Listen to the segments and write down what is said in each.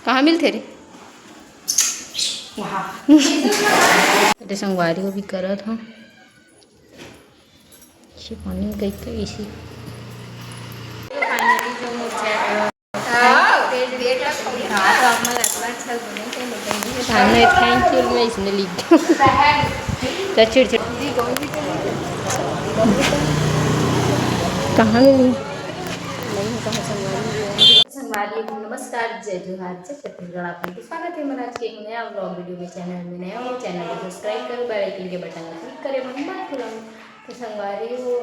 कहाँ मिलते रे अरे संगवारी को भी करा था ये पानी में गई तो इसी फाइनली जो मुझे थैंक यू मैं इसने लिख दिया चिड़चिड़ कहाँ मिली संगवारी नमस्कार जय जोहार जय छत्तीसगढ़ आपका स्वागत है मेरा आज के एक नया व्लॉग वीडियो में। चैनल में नया हो चैनल को सब्सक्राइब करो, बेल आइकन के बटन को क्लिक करें, मन बात खुलाऊँ। तो संगवारी हो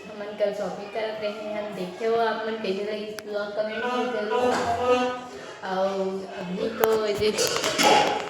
हमन कल शॉपिंग करते रहे हम देखे हो आप मन कैसे लगी व्लॉग कमेंट में जरूर। और अभी तो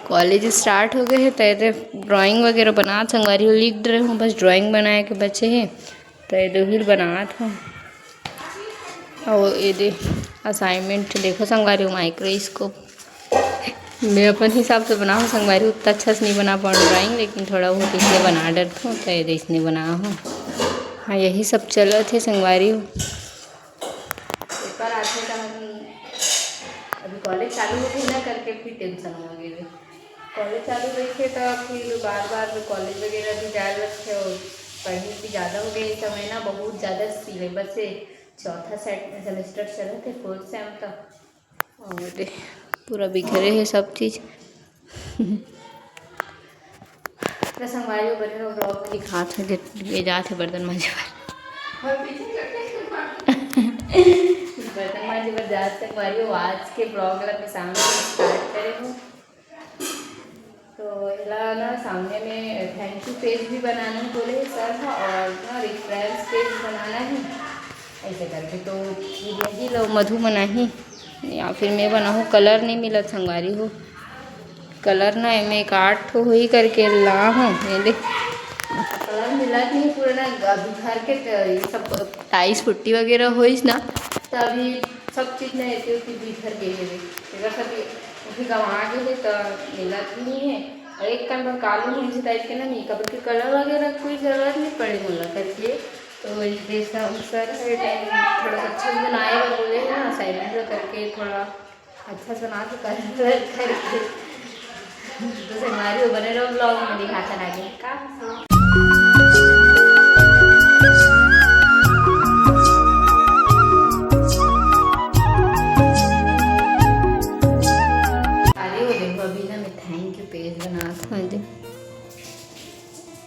कॉलेज स्टार्ट हो गए हैं तो ड्राइंग वगैरह बना संगवारी हो लिख रहे हूँ, बस ड्राइंग बनाए के बच्चे हैं तो ही बना था। और ये दे असाइनमेंट देखो संगवारी हो माइक्रोस्कोप मैं अपन हिसाब से बना हूँ संगवारी उतना अच्छा से नहीं बना पाऊँ ड्राइंग, लेकिन थोड़ा बहुत इसलिए बना डरता हूँ तो ये इसने बना हूँ। हाँ यही सब चलो थे संगवारी हो पेपर आते तो हम अभी कॉलेज चालू हो गई ना करके फिर टेंशन हो गई। कॉलेज चालू गई थे तो फिर बार बार कॉलेज वगैरह भी जाए लगते और पढ़ने भी ज़्यादा हो गई समय ना बहुत ज़्यादा सिलेबस से चौथा सेमेस्टर चला थे 4th सेम तक और पूरा बिखरे है सब चीज़। संगवारी बने रहो ब्लॉग में दिखा थे ले जाते बर्तन मांझे बर्तन मांझे पर जाते संगवारी हो आज के ब्लॉग मैं सामने स्टार्ट करे हूँ। तो इला ना सामने में थैंक यू पेज भी बनाना बोले सर था और ना रेफरेंस पेज बनाना है ऐसे करके तो यही लो मधु बना ही या फिर मैं बनाऊँ। कलर नहीं मिला संगवारी हो कलर ना मैं एक 8 हो ही करके ला हूँ मेरे कलर मिला नहीं पूरा ना अभी घर के ये सब टाइस पुट्टी वगैरह हो ना तभी सब चीज़ नहीं रहती उसकी बिखर गई है अगर सब उसी गंवा गए तो मिला नहीं है। और एक काम पर कालू मुझे टाइप के ना मेकअप के कलर वगैरह कोई ज़रूरत नहीं पड़ी मुला करके तो जैसा सर थोड़ा अच्छा से बनाएगा बोले ना असाइनमेंट करके थोड़ा अच्छा से बना तो करके तो संगवारी हो बने रहो ब्लॉग में दिखाता आगे का थैंक यू पेज बना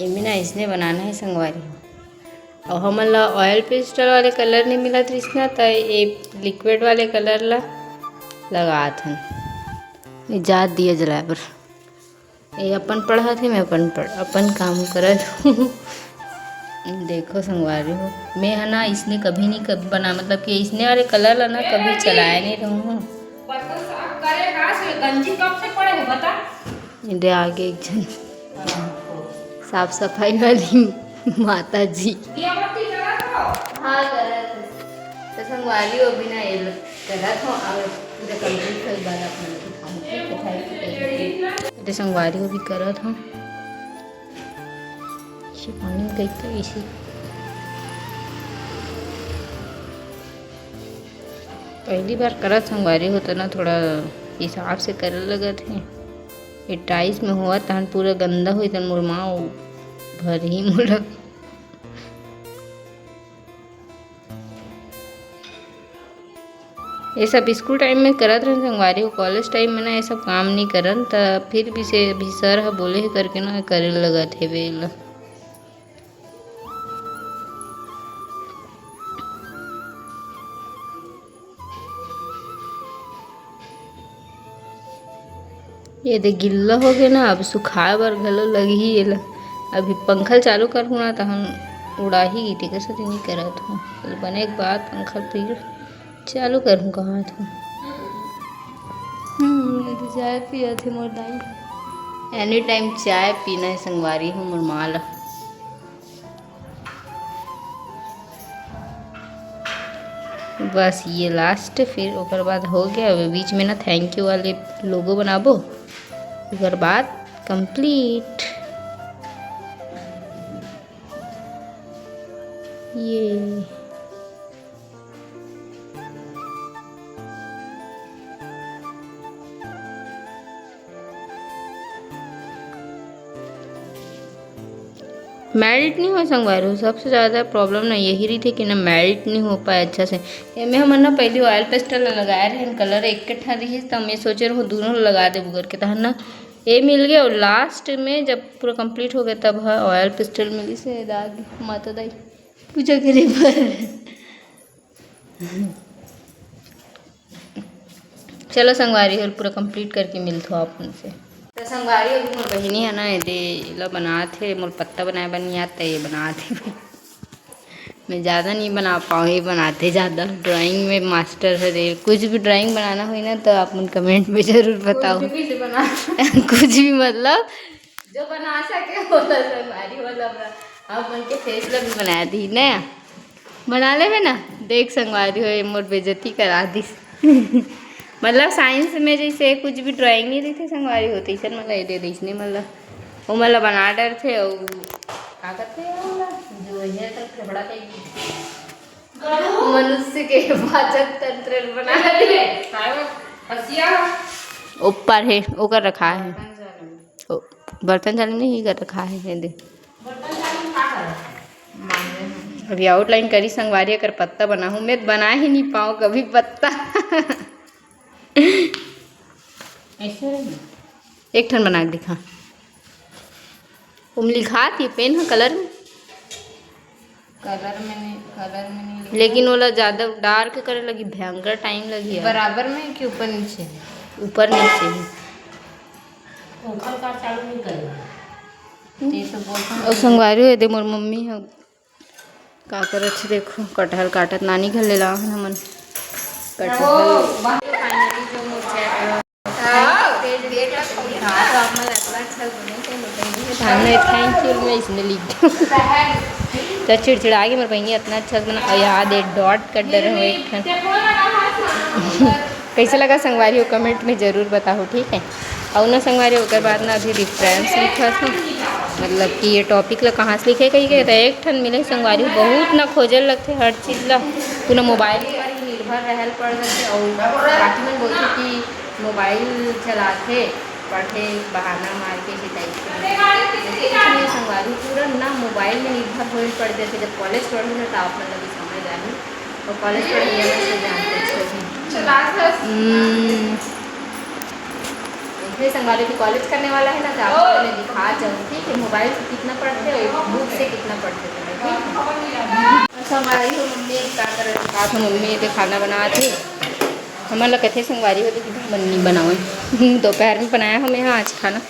ये ना इसने बनाना है संगवारी हो और हमन ला ऑयल पेस्टल वाले कलर नहीं मिला तो इसना तो ये लिक्विड वाले कलर ला लगा था इजाद दिया जला पर ये अपन पढ़ा थे मैं अपन काम करत देखो संगवारी हो मैं है ना इसने कभी नहीं कभी बना मतलब कि इसने वाले कलर ला ना कभी चलाया नहीं रहूँ। इधर आगे एक जन साफ सफाई वाली माता जी हाँ तो संगवारी हो बिना ये करा था और पूरा कंप्लीट कर बाद अपना संगवारी को भी करा था पानी में गई तो इसी पहली बार करा संगवारी हो तो ना थोड़ा हिसाब से करे लगा थे ये टाइस में हुआ तहन पूरा गंदा हुई तन मुरमा भर ही मुड़ा ये सब स्कूल टाइम में करत रहे संगवारी हो कॉलेज टाइम में ना ये सब काम नहीं करन तो फिर भी से भी सर है बोले है करके ना करे लगा थे बेला ये दे गिल्ला हो गया ना अब सुखाए बर घलो लगी ही ये अभी पंखा चालू करूँ ना तो हम उड़ा ही गई थी कैसे नहीं करा था बने एक बात पंखा फिर चालू करूँ कहाँ था तो चाय पिया थे मोर दाई एनी टाइम चाय पीना है संगवारी हूँ मोर माल बस ये लास्ट फिर ओकर बाद हो गया बीच में ना थैंक यू वाले लोगो बनाबो ओकर बाद कंप्लीट ये मेल्ट नहीं हो संगवारी, सबसे ज़्यादा प्रॉब्लम ना यही रही थी कि ना मेल्ट नहीं हो पाए अच्छा से। ये में हम ना पहले ऑयल पेस्टल लगाया रहे कलर एक कट्ठा रही, तो मैं सोचे रहो दोनों लगा दे बुगर के तहन ना ये मिल गया। और लास्ट में जब पूरा कंप्लीट हो गया तब है ऑयल पेस्टल मिली से दाग माता दाई पूजा करे पर। चलो संगवारी और पूरा कंप्लीट करके मिलते हो आप उनसे। तो संगवारी अभी मोर बहिनी है ना ये ला बना थे मोर पत्ता बनाए बन आता ये बना थे। मैं ज़्यादा नहीं बना पाऊँ, ये बनाते ज़्यादा ड्राइंग में मास्टर है रे। कुछ भी ड्राइंग बनाना हो ना तो आप उन कमेंट में ज़रूर बताओ। कुछ भी बना कुछ भी मतलब जो बना सके बोला संगवारी मतलब आप उनके फेस ला भी बना दी ना बना ले में ना देख संगवारी हो मोर बेइज्जती करा दी। मतलब साइंस में जैसे कुछ भी ड्राइंग नहीं देते संगवारी होती सर मतलब दे दी नहीं मतलब वो मतलब बना डर थे और क्या करते जो है तक बड़ा मनुष्य के पाचन तंत्र बना ऊपर है वो कर रखा है बर्तन चालू नहीं कर रखा है दे अभी आउटलाइन करी संगवारी अगर पत्ता बना हूँ मैं बना ही नहीं पाऊँ कभी पत्ता। ऐसे एक ठन बना के दिखा तुम लिखा थी पेन है कलर में नहीं लेकिन वो ज़्यादा डार्क करे लगी भयंकर टाइम लगी बराबर में कि ऊपर नीचे ऊपर नीचे ही और संगवारी हो दे मोर मम्मी है का करत छे देखो कटहल काटत नानी घर ले ला हमन कटहल थैंक यू मैं इसमें लिख दूँ तो चिड़चिड़ा के मेरे बहनी इतना अच्छा बना याद है डॉट कर दे रहे हो एक कैसा लगा संगवारी हो कमेंट में ज़रूर बताओ ठीक है। और ना संगवारी होकर बाद ना अभी रेफरेंस लिखा था मतलब कि ये टॉपिक ला कहाँ से लिखे कहीं गए एक ठन मिले संगवारी बहुत ना खोजल लगते हर चीज़ ला पूरा मोबाइल पर ही निर्भर रहल पड़ सकते और बाकी में बोलते कि मोबाइल चलाते पढ़े बहाना मार के ही टाइप संगवारी पूरा ना मोबाइल में निर्भर हो पड़ते थे। जब कॉलेज पढ़े ना तो आप मतलब समझ आए और कॉलेज पढ़े इसलिए संगवारी की कॉलेज करने वाला है ना तो आप मैंने दिखा चाहूँगी कि मोबाइल से कितना पढ़ते और बुक से कितना पढ़ते थे ठीक है। संगवारी हो मम्मी क्या कर रहा था मम्मी तो खाना बना थी हमारा कथे संगवारी होती कि बन्नी बनाओ दोपहर में बनाया हमें यहाँ आज खाना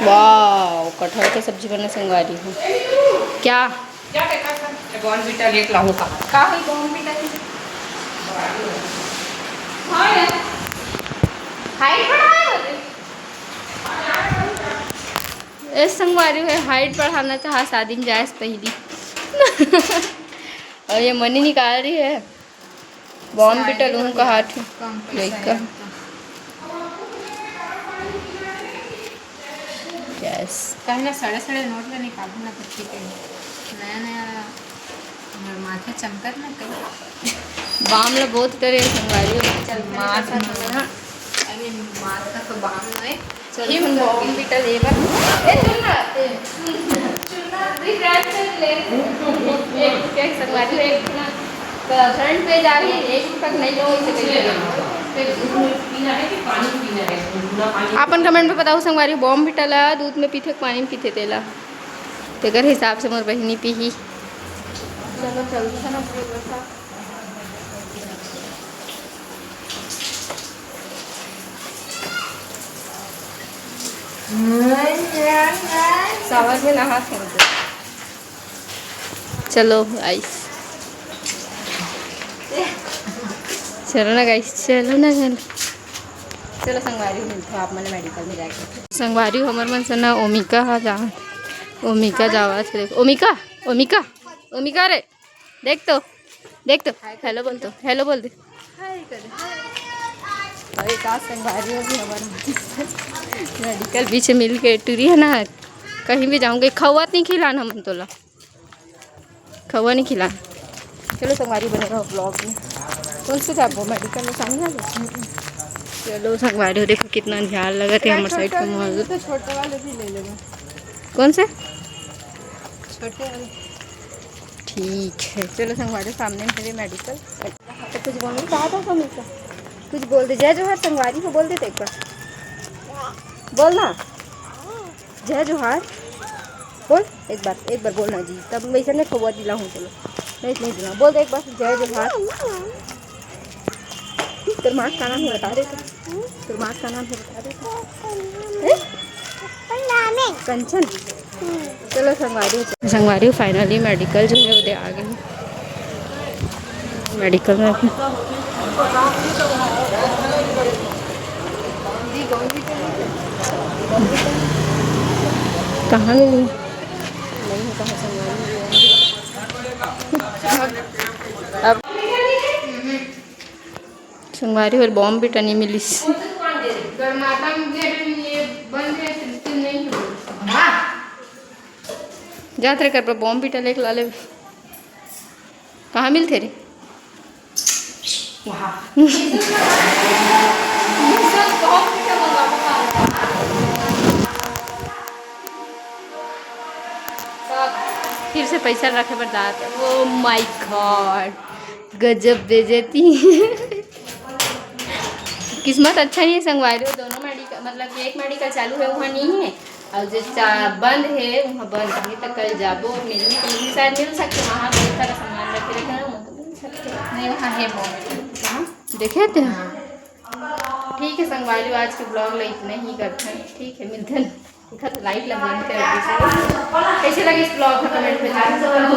वाह कटहल की सब्जी बना संगवारी हो क्या बॉर्नविटा लेके लाऊं का ही बॉर्नविटा हाइट बढ़ाया इस संगवारी है हाइट बढ़ाना चाहा शादी में जाए पहली और ये मनी निकाल रही है बॉर्नविटा लूँ का हाथ लेकर यस कहना सड़े सड़े नोट में निकालू ना कुछ नया नया माथे चमकत ना कहीं बाम ला बहुत तरह संगवारी चल माथा अरे माथा तो बाम है चल बॉर्नविटा ले बार ए चुना दिख रहा है ले एक के संगवारी एक ना फ्रंट पे जा रही एक तक नहीं लो इसे पीना है कि पानी पीना है पूरा पानी अपन कमेंट में बताओ संगवारी बॉर्नविटा ला दूध में पीते पानी में पीते तेला तेकर हिसाब से मोर बहिनी पी ही चलो चलते हैं ना पूरा सावर में नहा सकते चलो गाइस चलो ना गाइस चलो ना चलो संगवारी मिलते आप मैंने मेडिकल में जाके संगवारी हमारे मन से ना ओमिका हाँ जा ओमिका जावा थे देखो ओमिका ओमिका ओमिका रे देख तो हेलो बोल दे अरे का संगवारी हो भी हमारे मेडिकल बीच मिल के टूरी है ना कहीं भी जाऊँगे खवा नहीं खिलाना हम तोला खवा नहीं खिलाना चलो संगवारी बनेगा ब्लॉग में कौन से जाबो मेडिकल में सामने चलो संगवारी हो देखो कितना ध्यान लगा थे हमारे साइड को छोटा वाले भी ले लेंगे कौन से छोटे वाले। ठीक है, चलो संगवारी सामने मेरे मेडिकल। तो कुछ बोलना चाहा था मम्मी को, कुछ बोल दे। जय जोहार संगवारी को बोल देते एक बार, बोलना जय जोहार बोल एक बार बोलना जी। तब वैसे नहीं खबर दिला हूँ, चलो नहीं दिला, बोल दे एक बार जय जोहार। तेरे माँ का नाम है बता दे, तेरे माँ का नाम है बता दे। कंचन। चलो संगवारी फाइनली मेडिकल जो है वो आ गए मेडिकल में। कहाँ मिली नहीं, कहाँ संगवारी अब संगवारी और बॉम्ब भी टनी मिली। जा तेरे घर पर बॉम्ब भी टले ला ले। कहाँ मिलते रे? फिर से पैसा रखे बर्दाश्त। ओ माय गॉड, गजब बेइज्जती। किस्मत अच्छा नहीं है संगवारी, दोनों मेडिकल मतलब कि एक मेडिकल चालू है वहाँ नहीं है, और जो बंद है वहाँ बंद है। तो कल जाबो मिलने के लिए शायद मिल सकते, वहाँ बहुत सारा सामान रखे रखे हैं, वहाँ तो मिल सकते नहीं वहाँ है वो। कहाँ देखे थे? ठीक है संगवारी, आज के ब्लॉग में इतने ही करते हैं। ठीक है, मिलते हैं। देखा तो लाइट लग गई कर कैसे लगे इस ब्लॉग में कमेंट में जरूर।